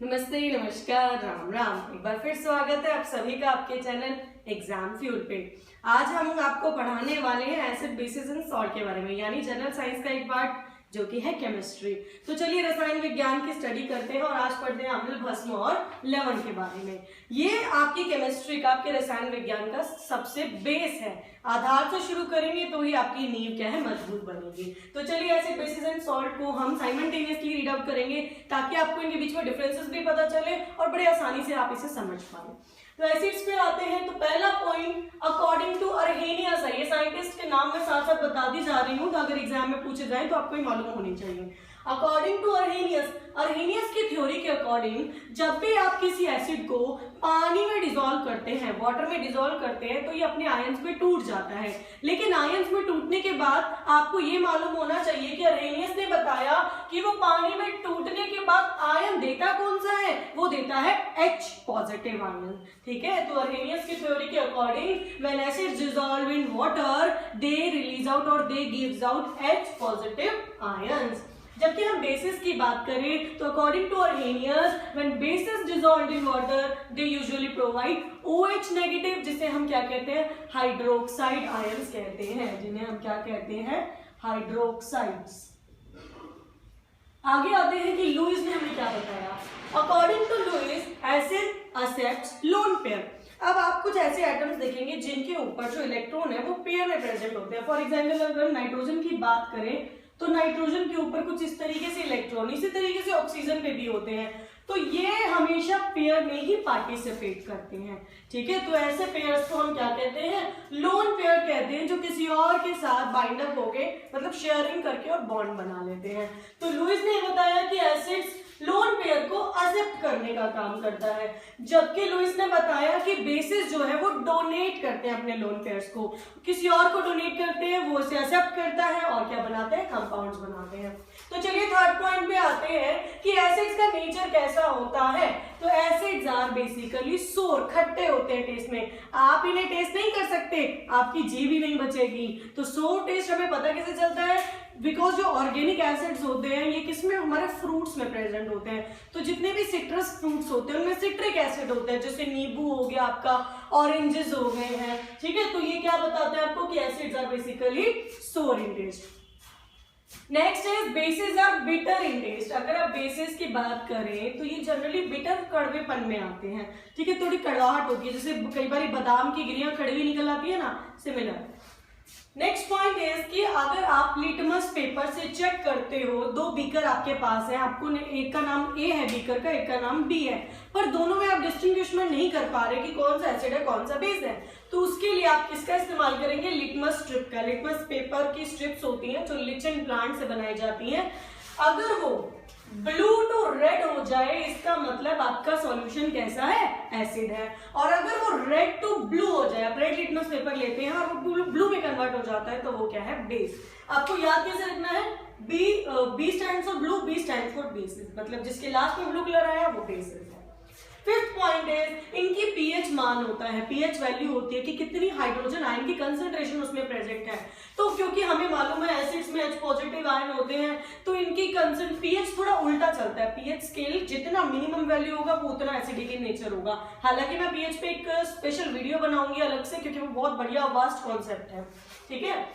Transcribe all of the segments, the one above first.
नमस्ते, नमस्कार, राम राम। एक बार फिर स्वागत है आप सभी का आपके चैनल एग्जाम फ्यूल पे। आज हम आपको पढ़ाने वाले हैं एसिड बेसिस एंड सॉल्ट के बारे में, यानी जनरल साइंस का एक पार्ट जो कि है केमिस्ट्री। तो चलिए रसायन विज्ञान की स्टडी करते हैं और आज पढ़ते हैं अम्ल, भस्म और लवण के बारे में। ये आपकी केमिस्ट्री का, आपके रसायन विज्ञान का सबसे बेस है। आधार से शुरू करेंगे तो ही आपकी नींव क्या है, मजबूत बनेगी। तो चलिए एसिड बेसिस एंड सॉल्ट को हम साइमल्टेनियसली रीड आउट करेंगे ताकि आपको इनके बीच में डिफरेंसेस भी पता चले और बड़े आसानी से आप इसे समझ पाए। तो एसिड्स पे आते हैं तो पहला पॉइंट अकॉर्डिंग टू अर्हेनियस है। ये साइंटिस्ट के नाम में साथ साथ बता दी जा रही हूँ, तो अगर एग्जाम में पूछे जाए तो आपको ही मालूम होनी चाहिए। अकॉर्डिंग टू अर्हेनियस की थ्योरी के अकॉर्डिंग जब भी आप किसी एसिड को पानी में डिसॉल्व करते हैं, वाटर में डिसॉल्व करते हैं, तो ये अपने आयंस में टूट जाता है। लेकिन आयंस में टूटने के बाद आपको ये मालूम होना चाहिए कि अर्हेनियस ने बताया कि वो पानी में टूटने के बाद आयन देता कौन सा है, वो देता है H पॉजिटिव आयन। ठीक है, तो अर्हेनियस की थ्योरी के according when acids dissolve in water they release out और they gives out H positive ions. जबकि हम बेसिस की बात करें तो according to Arrhenius when bases dissolved in water they usually provide OH negative, जिसे हम क्या कहते हैं, हाइड्रोक्साइड आयंस कहते हैं, जिन्हें हम क्या कहते हैं, हाइड्रोक्साइड्स। आगे आते हैं कि लुईस ने हमें क्या बताया। According to Lewis acid accepts lone pair. अब आप कुछ ऐसे एटम्स देखेंगे जिनके ऊपर जो इलेक्ट्रॉन है वो पेयर में प्रेजेंट होते हैं। फॉर एग्जाम्पल अगर नाइट्रोजन की बात करें तो नाइट्रोजन के ऊपर कुछ इस तरीके से इलेक्ट्रॉन, इसी तरीके से ऑक्सीजन पे भी होते हैं, तो ये हमेशा पेयर में ही पार्टिसिपेट करते हैं। ठीक है, तो ऐसे पेयर्स को हम क्या कहते हैं, लोन पेयर कहते हैं, जो किसी और के साथ बाइंड अप होके मतलब शेयरिंग करके और बॉन्ड बना लेते हैं। तो लुईस ने बताया कि एसिड्स लोन पेयर को एक्सेप्ट करने का काम करता है, जबकि लुईस ने बताया कि बेसिस जो है वो डोनेट करते हैं अपने लोन पेयर्स को, किसी और को डोनेट करते हैं, वो इसे एक्सेप्ट करता है और क्या बनाते हैं, कंपाउंड्स बनाते हैं। तो चलिए थर्ड पॉइंट पे आते हैं कि एसिड्स का नेचर कैसा होता है। तो एसिड्स आर बेसिकली सोर, खट्टे होते हैं टेस्ट में। आप इन्हें टेस्ट नहीं कर सकते, आपकी जीभ ही नहीं बचेगी। तो सोर टेस्ट हमें पता कैसे चलता है, बिकॉज जो ऑर्गेनिक एसिड्स होते हैं ये किसमें, हमारे फ्रूट्स में प्रेजेंट होते हैं। तो जितने भी सिट्रस फ्रूट्स होते हैं उनमें सिट्रिक एसिड होता है, जैसे नींबू हो गया, आपका ऑरेंजेस हो गए हैं। ठीक है, तो ये क्या बताते हैं आपको कि acids are basically sour in taste. Next is bases are bitter in taste. अगर आप बेसिस की बात करें तो ये जनरली बिटर, कड़वेपन में आते हैं। ठीक है, थोड़ी कड़वाहट होती है, जैसे कई बार बादाम की गिरियां कड़वी निकल आती है ना, सिमिलर। नेक्स्ट पॉइंट है कि अगर आप लिटमस पेपर से चेक करते हो, दो बीकर आपके पास है, आपको एक का नाम A है बीकर का, एक का नाम B है, पर दोनों में आप डिस्टिंग्विशमेंट नहीं कर पा रहे कि कौन सा एसिड है कौन सा बेस है, तो उसके लिए आप किसका इस्तेमाल करेंगे, लिटमस स्ट्रिप का। लिटमस पेपर की स्ट्रिप्स होती हैं जो लिचन प्लांट से बनाई जाती हैं। अगर वो ब्लू टू रेड हो जाए इसका मतलब आपका सॉल्यूशन कैसा है, एसिड है। और अगर वो रेड टू ब्लू हो जाए, आप रेड लिटमस पेपर लेते हैं और वो ब्लू में कन्वर्ट हो जाता है, तो वो क्या है, बेस। आपको याद कैसे रखना है, B stands for blue, B stands for basis, मतलब जिसके लास्ट में ब्लू कलर आया वो बेसिस है। फिफ्थ पॉइंट इज इनकी पीएच मान होता है, पीएच वैल्यू होती है कि कितनी हाइड्रोजन आयन की कंसंट्रेशन उसमें प्रेजेंट है। तो क्योंकि हमें मालूम है एसिड्स में H पॉजिटिव आयन होते हैं, तो इनकी पीएच थोड़ा उल्टा चलता है। पीएच स्केल जितना मिनिमम वैल्यू होगा वो उतना एसिडिक इन नेचर होगा। हालांकि मैं पीएच पे एक स्पेशल वीडियो बनाऊंगी अलग से, क्योंकि वो बहुत बढ़िया वास्ट कॉन्सेप्ट है। ठीक है,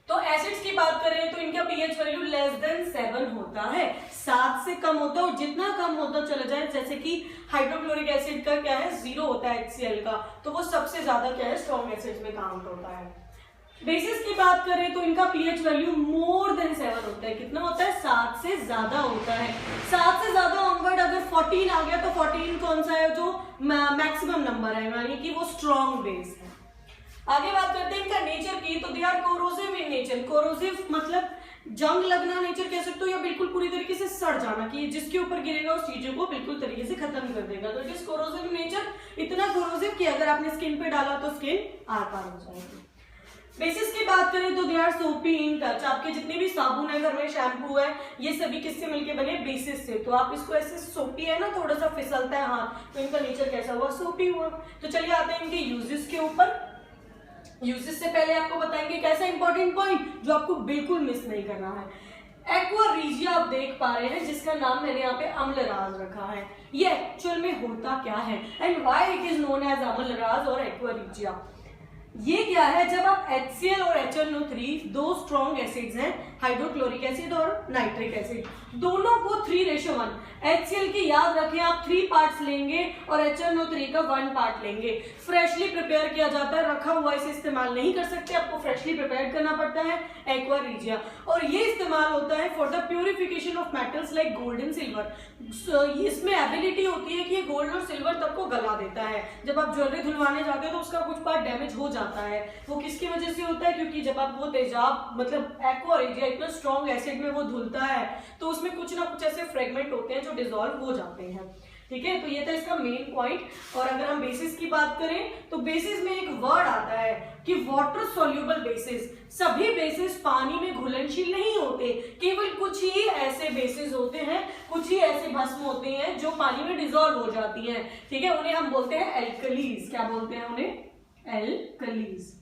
तो एसिड्स की बात करें तो इनका पीएच वैल्यू लेस देन 7 होता है, 7 से कम होता है, और जितना कम होता चला जाए, जैसे कि हाइड्रोक्लोरिक एसिड का क्या है 0 होता है HCl का, तो वो सबसे ज्यादा क्या है, स्ट्रॉन्ग एसिड्स में काउंट होता है। बेसिस की बात करें तो इनका पीएच वैल्यू मोर देन 7 होता है। कितना होता है, 7 से ज्यादा होता है। 7 से ज्यादा ऑनवर्ड अगर 14 आ गया तो 14 कौन सा है, जो मैक्सिमम नंबर है, यानी कि वो स्ट्रॉन्ग बेस है। आगे बात करते हैं इनका नेचर की, तो they are corrosive in nature. Corrosive मतलब जंग लगना नेचर कह सकते हो, या बिल्कुल पूरी तरीके से सड़ जाना, कि जिसके ऊपर गिरेगा उस चीजों को बिल्कुल तरीके से खत्म कर देगा। तो इट इज कोरोसिव नेचर, इतना कोरोसिव कि अगर आपने स्किन पे डाला तो स्किन आर पार हो जाएगी। बेसिस की बात करें तो दे आर सोपी इन टच। आपके जितने भी साबुन है घर में, शैम्पू है, ये सभी किससे मिलके बने, बेसिस से। तो आप इसको ऐसे सोपी है ना, थोड़ा सा फिसलता है हाथ, तो इनका नेचर कैसा हुआ, सोपी हुआ। तो चलिए आते हैं इनके यूजेस के ऊपर। यूजेस से पहले आपको बताएंगे कैसा इंपॉर्टेंट पॉइंट जो आपको बिल्कुल मिस नहीं करना है। एक्वा रीजिया आप देख पा रहे हैं, जिसका नाम मैंने यहाँ पे अम्लराज रखा है। ये एक्चुअल में होता क्या है and why it is known as अम्लराज और एक्वा रीजिया। ये क्या है, जब आप HCl और HNO3 दो स्ट्रॉन्ग एसिड्स हैं, हाइड्रोक्लोरिक एसिड और नाइट्रिक एसिड, दोनों को 3:1, HCl की याद रखें आप 3 पार्ट्स लेंगे और HNO3 का 1 पार्ट लेंगे। फ्रेशली प्रिपेयर किया जाता है, रखा हुआ इसे इस्तेमाल नहीं कर सकते, आपको फ्रेशली प्रिपेयर करना पड़ता है एक्वा रीजिया। और ये इस्तेमाल होता है for the purification of metals like gold and silver. इसमें एबिलिटी होती है कि ये गोल्ड और सिल्वर तक को गला देता है। जब आप ज्वेलरी धुलवाने जाते हो तो उसका कुछ पार्ट डैमेज हो जाता है, वो किसकी वजह से होता है, क्योंकि जब आप वो तेजाब मतलब एक्वा रीजिया इतना स्ट्रॉन्ग एसिड में वो धुलता है तो उसमें कुछ ना कुछ ऐसे फ्रेगमेंट होते हैं जो डिसॉल्व हो जाते हैं। ठीक है, तो ये था इसका मेन पॉइंट। और अगर हम बेसिस की बात करें तो बेसिस में एक वर्ड आता है कि वाटर सोल्यूबल बेसिस। सभी बेसिस पानी में घुलनशील नहीं होते, केवल कुछ ही ऐसे बेसिस होते हैं, कुछ ही ऐसे भस्म होते हैं जो पानी में डिसॉल्व हो जाती हैं। ठीक है, उन्हें हम बोलते हैं एल्कलीज। क्या बोलते हैं उन्हें? एल्कलीज,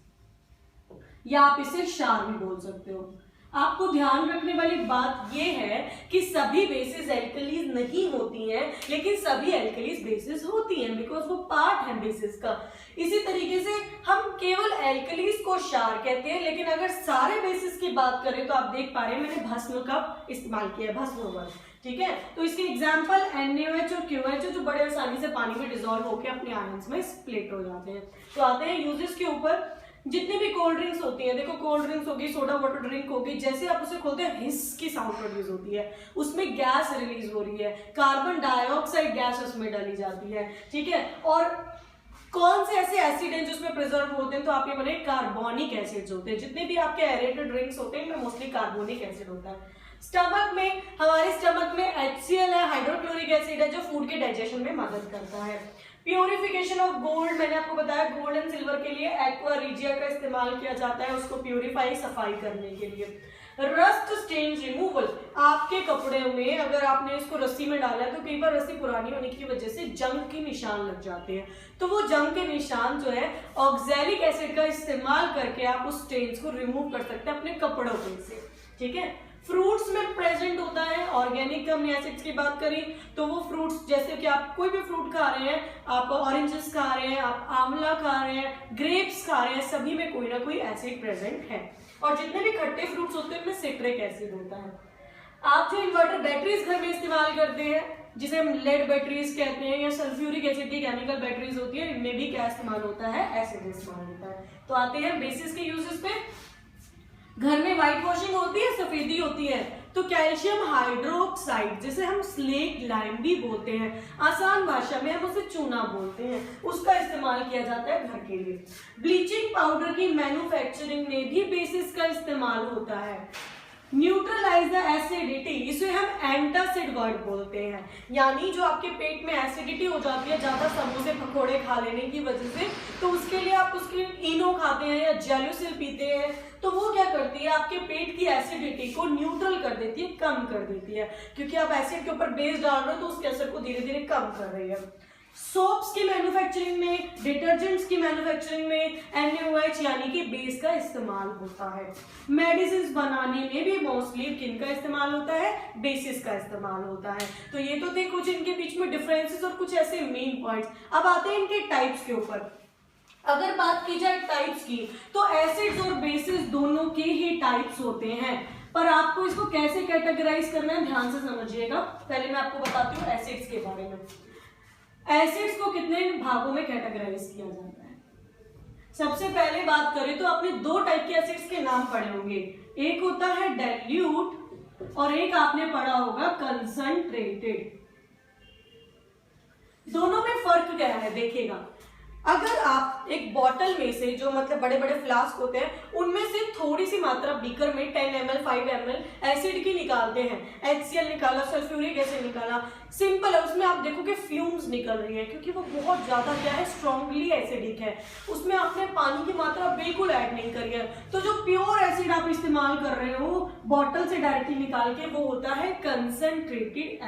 या आप इसे क्षार भी बोल सकते हो। आपको ध्यान रखने वाली बात यह है कि सभी बेसिस एल्कलीज नहीं होती हैं, लेकिन सभी एल्कलीज बेसिस होती हैं बिकॉज वो पार्ट है बेसिस का। इसी तरीके से हम केवल एल्कलीज को क्षार कहते हैं, लेकिन अगर सारे बेसिस की बात करें तो आप देख पा रहे हैं मैंने भस्म का इस्तेमाल किया है, भस्म वर्ड। ठीक है, तो इसके एग्जाम्पल NaOH और QH जो बड़े आसानी से पानी में डिसॉल्व होकर अपने आयंस में स्प्लिट हो जाते हैं। तो आते हैं यूजेस के ऊपर। जितनी भी कोल्ड ड्रिंक्स होती हैं, देखो कोल्ड ड्रिंक्स होगी, सोडा वाटर ड्रिंक होगी, जैसे आप उसे खोलते हैं हिस की साउंड प्रोड्यूस होती है, उसमें गैस रिलीज हो रही है, कार्बन डाइऑक्साइड गैस उसमें डाली जाती है। ठीक है, और कौन से ऐसे एसिड हैं जिसमें प्रिजर्व होते हैं, तो आप ये बने कार्बोनिक एसिड्स होते हैं। जितने भी आपके एरेटेड ड्रिंक्स होते हैं इनमें मोस्टली कार्बोनिक एसिड होता है। स्टमक में, हमारे स्टमक में HCl है, हाइड्रोक्लोरिक एसिड है, जो फूड के डाइजेशन में मदद करता है। प्यूरिफिकेशन ऑफ गोल्ड, मैंने आपको बताया गोल्ड एंड सिल्वर के लिए एक्वा रीजिया का इस्तेमाल किया जाता है, उसको प्यूरिफाई सफाई करने के लिए। रस्ट स्टेन रिमूवल, आपके कपड़े में अगर आपने इसको रस्सी में डाला है तो कई बार रस्सी पुरानी होने की वजह से जंग के निशान लग जाते हैं, तो वो जंग के निशान जो है ऑक्सैलिक एसिड का इस्तेमाल करके आप उस स्टेन्स को रिमूव कर सकते हैं अपने कपड़ों पे से। ठीक है, फ्रूट्स में प्रेजेंट होता है। ऑर्गेनिक हमने एसिड्स की बात करी तो वो फ्रूट्स, जैसे कि आप कोई भी फ्रूट खा रहे हैं, आप ऑरेंजेस खा रहे हैं, आप आंवला खा रहे हैं, ग्रेप्स खा रहे हैं, सभी में कोई ना कोई एसिड प्रेजेंट है। और जितने भी खट्टे फ्रूट्स होते हैं उनमें सिट्रिक एसिड होता है। आप जो इन्वर्टर बैटरीज घर में इस्तेमाल करते हैं, जिसे हम लेड बैटरीज कहते हैं, या सल्फ्यूरिक एसिड की केमिकल बैटरीज होती है, इनमें भी क्या इस्तेमाल होता है? एसिड इस्तेमाल होता है। तो आते हैं बेसिस के यूजेस पे। घर में व्हाइट वॉशिंग होती है, सफेदी होती है, तो कैल्शियम हाइड्रोक्साइड, जिसे हम स्लेट लाइम भी बोलते हैं, आसान भाषा में हम उसे चूना बोलते हैं, उसका इस्तेमाल किया जाता है घर के लिए। ब्लीचिंग पाउडर की मैन्युफैक्चरिंग में भी बेसिस का इस्तेमाल होता है। न्यूट्रलाइज द एसिडिटी, इसे हम एंटासिड वर्ड बोलते हैं, यानी जो आपके पेट में एसिडिटी हो जाती है ज्यादा समोसे पकोड़े खा लेने की वजह से, तो उसके लिए आप उसकी इनो खाते हैं या जेलुसिल पीते हैं, तो वो क्या करती है आपके पेट की एसिडिटी को न्यूट्रल कर देती है, कम कर देती है, क्योंकि आप एसिड के ऊपर बेस डाल रहे हो तो उसके असर को धीरे धीरे कम कर रही है। सोप्स की मैन्युफैक्चरिंग में, डिटर्जेंट्स की मैन्युफैक्चरिंग में NaOH यानी कि बेस का इस्तेमाल होता है। मेडिसिन बनाने में भी मोस्टली किन का इस्तेमाल होता है? बेसिस का इस्तेमाल होता है। तो ये तो थे कुछ इनके बीच में डिफरेंसेस और कुछ ऐसे मेन पॉइंट्स। अब आते हैं इनके टाइप्स के ऊपर। अगर बात की जाए टाइप्स की तो एसिड्स और बेसिस दोनों के ही टाइप्स होते हैं, पर आपको इसको कैसे कैटेगराइज करना है ध्यान से समझिएगा। पहले मैं आपको बताती हूँ एसिड्स के बारे में। एसिड्स को कितने भागों में कैटेगराइज किया जाता है? सबसे पहले बात करें तो आपने दो टाइप के एसिड्स के नाम पढ़े होंगे, एक होता है डाइल्यूट और एक आपने पढ़ा होगा कंसंट्रेटेड। दोनों में फर्क क्या है देखिएगा। अगर आप एक बॉटल में से, जो मतलब बड़े बड़े फ्लास्क होते हैं, उनमें से थोड़ी सी मात्रा बीकर में 10 ml 5 ml एसिड की निकालते हैं, HCl निकाला, सल्फ्यूरिक एसिड निकाला, सिंपल है, उसमें आप देखो कि फ्यूम्स निकल रही है क्योंकि वो बहुत ज्यादा क्या है, स्ट्रांगली एसिडिक है, उसमें आपने पानी की मात्रा बिल्कुल ऐड नहीं करी है। तो जो प्योर एसिड आप इस्तेमाल कर रहे हो बॉटल से डायरेक्टली निकाल के, वो होता है कंसंट्रेटेड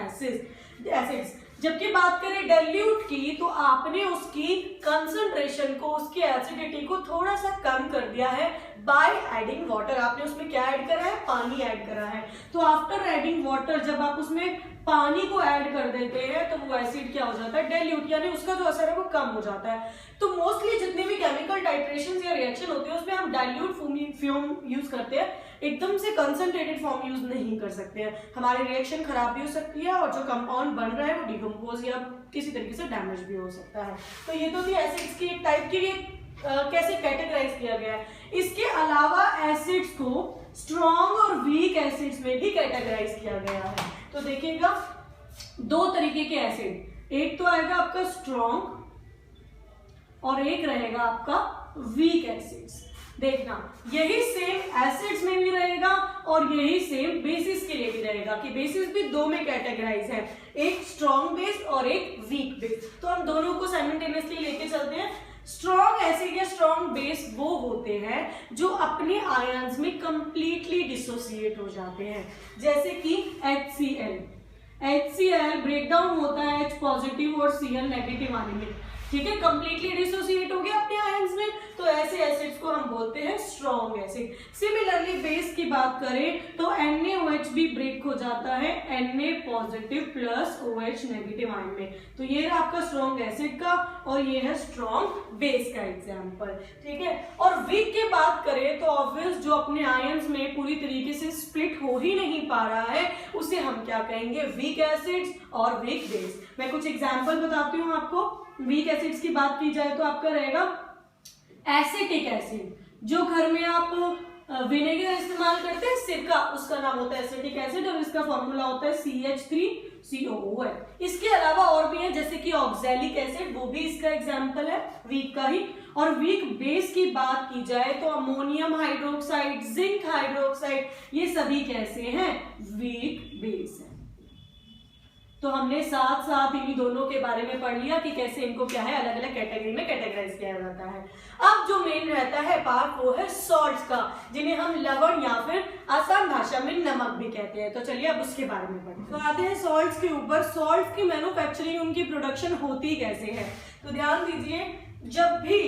एसिड्स। जबकि बात करें डाइल्यूट की तो आपने उसकी कंसंट्रेशन को, उसकी एसिडिटी को थोड़ा सा कम कर दिया है बाय एडिंग वाटर। आपने उसमें क्या ऐड करा है? पानी ऐड करा है। तो आफ्टर एडिंग वाटर जब आप उसमें पानी को ऐड कर देते हैं तो वो एसिड क्या हो जाता है? डाइल्यूट, यानी उसका जो असर है वो कम हो जाता है। तो मोस्टली जितने भी केमिकल टाइट्रेशन या रिएक्शन होते हैं उसमें हम डाइल्यूट फॉर्म यूज करते हैं, एकदम से कंसंट्रेटेड फॉर्म यूज नहीं कर सकते हैं। हमारी रिएक्शन खराब भी हो सकती है और जो कंपाउंड बन रहा है वो डिकम्पोज या किसी तरीके से डैमेज भी हो सकता है। तो ये तो थी एसिड्स की एक टाइप की, कैसे कैटेगराइज किया गया है। इसके अलावा एसिड्स को स्ट्रॉन्ग और वीक एसिड्स में भी कैटेगराइज किया गया है। तो देखिएगा दो तरीके के एसिड, एक तो आएगा आपका स्ट्रॉन्ग और एक रहेगा आपका वीक एसिड्स। देखना यही सेम एसिड्स में भी रहेगा और यही सेम बेसिस के लिए भी रहेगा कि बेसिस भी दो में कैटेगराइज है, एक स्ट्रॉन्ग बेस और एक वीक बेस। तो हम दोनों को साइमल्टेनियसली लेके चलते हैं। स्ट्रॉन्ग एसिड या स्ट्रॉन्ग बेस वो होते हैं जो अपने आयंस में कंप्लीटली डिसोसिएट हो जाते हैं, जैसे कि HCl। HCl ब्रेक डाउन होता है H पॉजिटिव और Cl नेगेटिव आने में, ठीक है, कंप्लीटली डिसोसिएट हो गया अपने आयंस में, तो ऐसे एसिड्स को हम बोलते हैं स्ट्रॉन्ग एसिड। सिमिलरली बेस की बात करें तो NaOH भी ब्रेक हो जाता है Na positive plus OH negative ion में। तो ये है आपका स्ट्रॉन्ग एसिड का और ये है स्ट्रॉन्ग बेस का एग्जांपल, ठीक है। और वीक की बात करें तो ऑब्वियस जो अपने आयंस में पूरी तरीके से स्प्लिट हो ही नहीं पा रहा है उसे हम क्या कहेंगे? वीक एसिड्स और वीक बेस। मैं कुछ एग्जाम्पल बताती हूँ आपको। वीक एसिड्स की बात की जाए तो आपका रहेगा एसिटिक एसिड, जो घर में आप विनेगर इस्तेमाल करते हैं सिरका, उसका नाम होता है एसिटिक एसिड और इसका फॉर्मूला होता है CH3COOH। इसके अलावा और भी है जैसे कि ऑक्सैलिक एसिड, वो भी इसका एग्जांपल है वीक का ही। और वीक बेस की बात की जाए तो अमोनियम हाइड्रोक्साइड, जिंक हाइड्रोक्साइड, ये सभी कैसे हैं? वीक बेस है। तो हमने साथ साथ इन्हीं दोनों के बारे में पढ़ लिया कि कैसे इनको क्या है अलग अलग कैटेगरी में कैटेगराइज किया जाता है। अब जो मेन रहता है पार्ट वो है सॉल्ट्स का, जिन्हें हम लवण या फिर आसान भाषा में नमक भी कहते हैं। तो चलिए अब उसके बारे में पढ़ते हैं। तो आते हैं सॉल्ट्स के ऊपर। सॉल्ट्स की मैन्युफैक्चरिंग, उनकी प्रोडक्शन होती कैसे है? तो ध्यान दीजिए, जब भी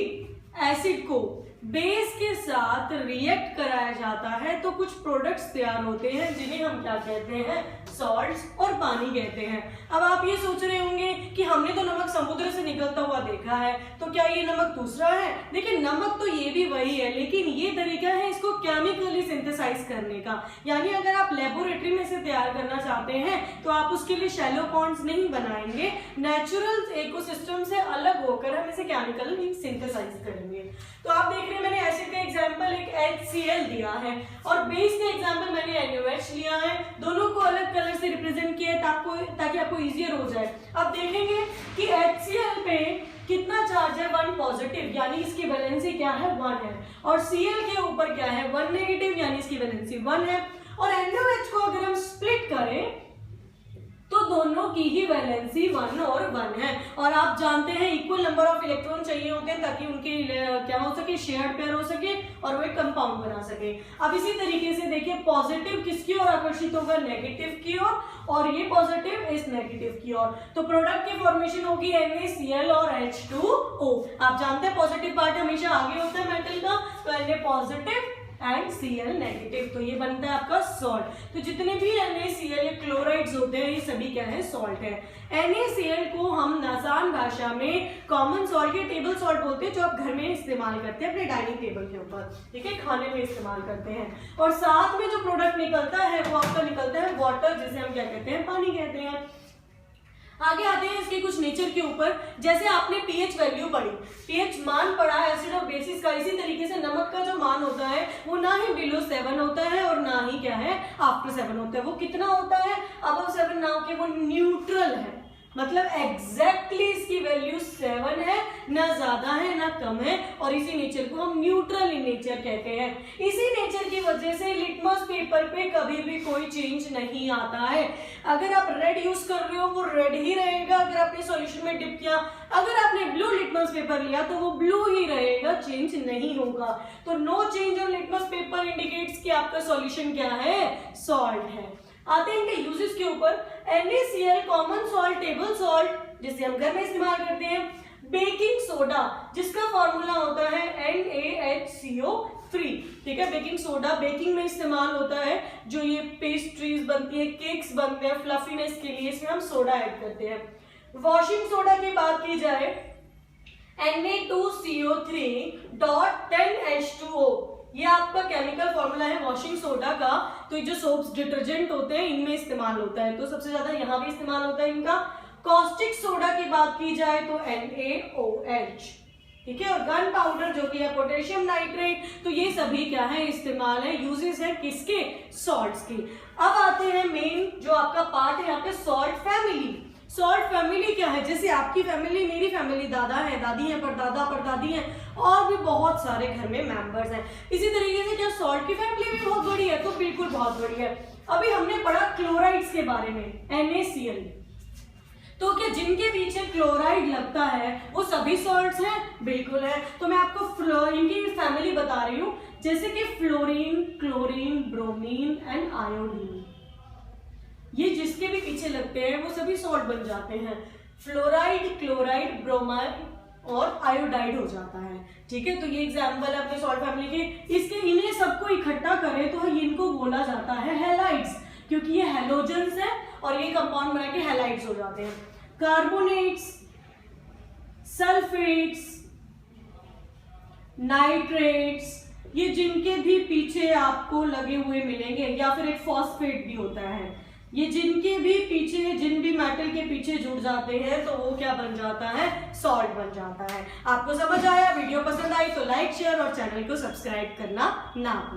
एसिड को बेस के साथ रिएक्ट कराया जाता है तो कुछ प्रोडक्ट्स तैयार होते हैं जिन्हें हम क्या कहते हैं? सॉल्ट्स और पानी कहते हैं। अब आप ये सोच रहे होंगे कि हमने तो नमक समुद्र से निकलता हुआ देखा है, तो क्या ये नमक दूसरा है? देखिए नमक तो ये भी वही है, लेकिन ये तरीका है इसको केमिकली सिंथेसाइज करने का। यानी अगर आप लेबोरेटरी में से तैयार करना चाहते हैं तो आप उसके लिए शैलो पॉन्ड्स नहीं बनाएंगे, नेचुरल इकोसिस्टम से अलग होकर हम इसे केमिकली सिंथेसाइज करेंगे। तो आप देख रहे हैं मैंने एसिड का एग्जांपल एक HCl दिया है और बेस का एग्जांपल मैंने NaOH लिया है। दोनों को अलग कलर से रिप्रेजेंट किया है ताकि आपको इजियर हो जाए। अब देखेंगे कि HCl पे कितना चार्ज है? 1 पॉजिटिव, यानी इसकी वैलेंसी क्या है? 1 है। और Cl के ऊपर क्या है? 1 नेगेटिव, यानी इसकी वैलेंसी 1 है। और NaOH को अगर हम स्प्लिट करें तो दोनों की ही वैलेंसी 1 और 1 है। और आप जानते हैं इक्वल नंबर ऑफ इलेक्ट्रॉन चाहिए होते हैं ताकि उनके क्या हो सके? शेयर्ड पेयर हो सके और वो एक कंपाउंड बना सके। अब इसी तरीके से देखिए पॉजिटिव किसकी ओर आकर्षित होगा? नेगेटिव की ओर, और ये पॉजिटिव इस नेगेटिव की ओर। तो प्रोडक्ट की फॉर्मेशन होगी NaCl और H2O। आप जानते हैं पॉजिटिव पार्ट हमेशा आगे होता है मेटल का, तो Na positive and Cl negative, तो ये बनता है आपका सॉल्ट। तो जितने भी NaCl या क्लोराइड्स होते हैं ये सभी क्या है? सॉल्ट है। NaCl को हम आसान भाषा में कॉमन सॉल्ट या टेबल सॉल्ट बोलते हैं, जो आप घर में इस्तेमाल करते हैं अपने डाइनिंग टेबल के ऊपर, ठीक है, खाने में इस्तेमाल करते हैं। और साथ में जो प्रोडक्ट निकलता है वो आपका निकलता है वाटर, जिसे हम क्या कहते हैं? पानी कहते हैं। आगे आते हैं इसके कुछ नेचर के ऊपर। जैसे आपने पीएच वैल्यू पढ़ी, पीएच मान पढ़ा एसिड और बेसिस का, इसी तरीके से नमक का जो मान होता है वो ना ही बिलो 7 होता है और ना ही क्या है? आफ्टर 7 होता है। वो कितना होता है? अबव 7 ना होके वो न्यूट्रल है, मतलब एग्जैक्टली इसकी वैल्यू 7 है, ना ज्यादा है ना कम है। और इसी नेचर को हम न्यूट्रल इन नेचर कहते हैं। इसी नेचर की वजह से लिटमस पेपर पे कभी भी कोई चेंज नहीं आता है। अगर आप रेड यूज कर रहे हो वो रेड ही रहेगा अगर आपने सॉल्यूशन में डिप किया, अगर आपने ब्लू लिटमस पेपर लिया तो वो ब्लू ही रहेगा, चेंज नहीं होगा। तो no change on litmus paper indicates कि आपका सॉल्यूशन क्या है? सॉल्ट है। आते हैं इनके यूजेस के ऊपर। NaCl common salt, table salt जिसे हम घर में इस्तेमाल करते हैं। बेकिंग सोडा जिसका फॉर्मूला होता है NaHCO3, ठीक है। बेकिंग सोडा बेकिंग में इस्तेमाल होता है, जो ये पेस्ट्रीज बनती है, केक्स बनते हैं, फ्लफीनेस के लिए इसमें हम सोडा ऐड करते हैं। वॉशिंग सोडा की बात की जाए Na2CO3.10H2O, ये आपका केमिकल फॉर्मूला है वॉशिंग सोडा का। तो ये जो सोप्स डिटर्जेंट होते हैं इनमें इस्तेमाल होता है, तो सबसे ज्यादा यहाँ भी इस्तेमाल होता है इनका। कॉस्टिक सोडा की बात की जाए तो NaOH, ठीक है। और गन पाउडर जो कि है पोटेशियम नाइट्रेट, तो ये सभी क्या है, इस्तेमाल है, यूजेस है किसके, सॉल्ट्स की। अब आते हैं मेन जो आपका पार्ट है यहाँ पे, सॉल्ट फैमिली। सॉल्ट फैमिली क्या है, जैसे आपकी फैमिली, मेरी फैमिली, दादा है, दादी है, परदादा, परदादी है, और भी बहुत सारे घर में मेंबर्स हैं। इसी तरीके से क्या सॉल्ट की फैमिली भी बहुत बड़ी है, तो बिल्कुल बहुत बड़ी है। अभी हमने पढ़ा क्लोराइड्स के बारे में, NaCl, तो क्या जिनके पीछे क्लोराइड लगता है वो सभी सॉल्ट्स हैं, बिल्कुल है। तो मैं आपको इनकी फैमिली बता रही हूँ, जैसे कि fluorine, chlorine, bromine and iodine, ये जिसके भी पीछे लगते हैं वो सभी सॉल्ट बन जाते हैं। फ्लोराइड, क्लोराइड, ब्रोमाइड और आयोडाइड हो जाता है, ठीक है। तो ये एग्जाम्पल है अपने सॉल्ट फैमिली के। इसके इन्हें सबको इकट्ठा करें तो इनको बोला जाता है हैलाइड्स, क्योंकि ये हैलोजेंस है और ये कंपाउंड बना के हैलाइड्स हो जाते हैं। कार्बोनेट्स, सल्फेट्स, नाइट्रेट्स, ये जिनके भी पीछे आपको लगे हुए मिलेंगे, या फिर एक फॉस्फेट भी होता है, ये जिनके भी पीछे, जिन भी मेटल के पीछे जुड़ जाते हैं तो वो क्या बन जाता है, सॉल्ट बन जाता है। आपको समझ आया? वीडियो पसंद आई तो लाइक, शेयर और चैनल को सब्सक्राइब करना ना भूलें।